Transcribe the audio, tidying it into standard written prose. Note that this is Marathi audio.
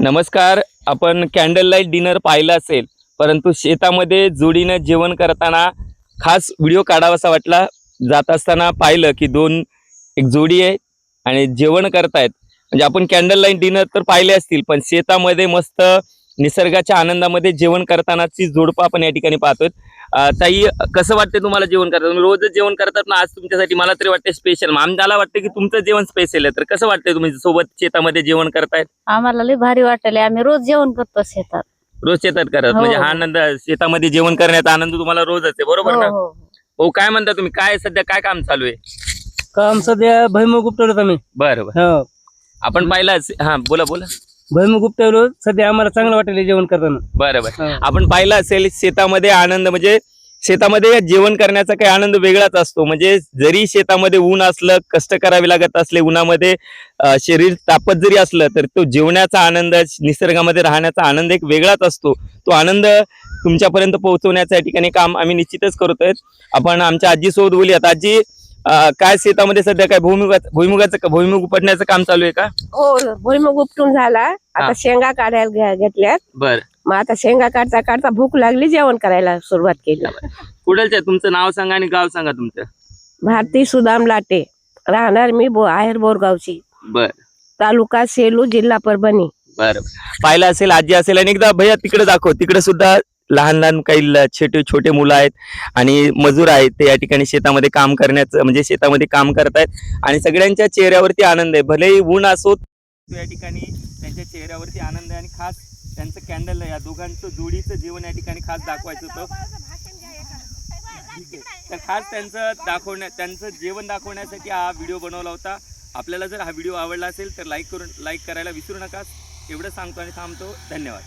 नमस्कार. आपण कॅन्डल लाईट डिनर पाहिलं असेल, परंतु शेतामध्ये जोडीनं जेवण करताना खास व्हिडिओ काढावासा वाटला. जात असताना पाहिलं की एक जोडी आहे आणि जेवण करतायत. म्हणजे आपण कॅन्डल लाईट डिनर तर पाहिले असतील, पण शेतामध्ये मस्त निसर्गाच्या आनंदामध्ये जेवण करतानाची जोडपं आपण या ठिकाणी पाहतोय. ताई, कसं वाटतं तुम्हाला जेवण करताना? तुम्ही रोजच जेवण करतात ना, आज तुमच्यासाठी मला तरी वाटतं स्पेशल. आम्हाला वाटतं की तुमचं जेवण स्पेशल आहे. तर कसं वाटतंय तुम्ही सोबत शेतामध्ये जेवण करतायत? आम्हाला लय भारी वाटले. आम्ही रोज जेवण करतो शेतात. रोज शेतात करत म्हणजे हा आनंद, शेतामध्ये जेवण करण्याचा आनंद तुम्हाला रोजच आहे, बरोबर ना? हो. हो. काय म्हणता तुम्ही? काय सध्या काय काम चालू आहे? काम सध्या भुईमुग उपटवलं आम्ही. बरं बरं. हो, आपण पाहिलं हा, बोला बोला. भुईमुग उपटवलं. सध्या आम्हाला चांगलं वाटलं जेवण करताना. बरं बरं. हो. आपण पाहिलं असेल शेतामध्ये आनंद, म्हणजे शेतामध्ये जेवण करण्याचा काही आनंद वेगळाच असतो. म्हणजे जरी शेतामध्ये ऊन असलं, कष्ट करावे लागत असले, उन्हामध्ये शरीर तापत जरी असलं, तर तो जेवण्याचा आनंद, निसर्गामध्ये राहण्याचा आनंद एक वेगळाच असतो. तो आनंद तुमच्यापर्यंत पोहोचवण्याच्या ठिकाणी काम आम्ही निश्चितच करतोय. आपण आमच्या आजीसोबत बोलूयात. आजी, काय शेतामध्ये सध्या काय भुईमुग उपटण्याचं काम चालू आहे का? हो, भुईमुग उपटून झाला. आता शेंगा काढायला घेतल्यात. बर. मग आता शेंगा काढता काढता भूक लागली, जेवण करायला सुरुवात केली. कुठलचं आहे? तुमचं नाव सांगा आणि गाव सांगा तुमचं. भारती सुदाम लाटे, राहणार मी आहेर बोरगावची, बर तालुका सेलू, जिल्हा परभणी. बर. पाहिलं असेल, आजी असेल. आणि एकदा भैया तिकडे दाखव. तिकडे सुद्धा लहान लहान काही छोटे छोटे मुलं आहेत आणि मजूर आहेत. ते या ठिकाणी शेतामध्ये काम करण्याचं, म्हणजे शेतामध्ये काम करतायत आणि सगळ्यांच्या चेहऱ्यावरती आनंद आहे. भलेही ऊन असो, या ठिकाणी त्यांच्या चेहऱ्यावरती आनंद आहे. आणि खास त्यांचं कॅन्डल, या दोघांचं जोडीचं जीवन या ठिकाणी खास दाखवायचं होतं. तर खास त्यांचं जेवण दाखवण्यासाठी हा व्हिडिओ बनवला होता. आपल्याला जर हा व्हिडिओ आवडला असेल तर लाईक करायला विसरू नका. एवढं सांगतो आणि थांबतो. धन्यवाद.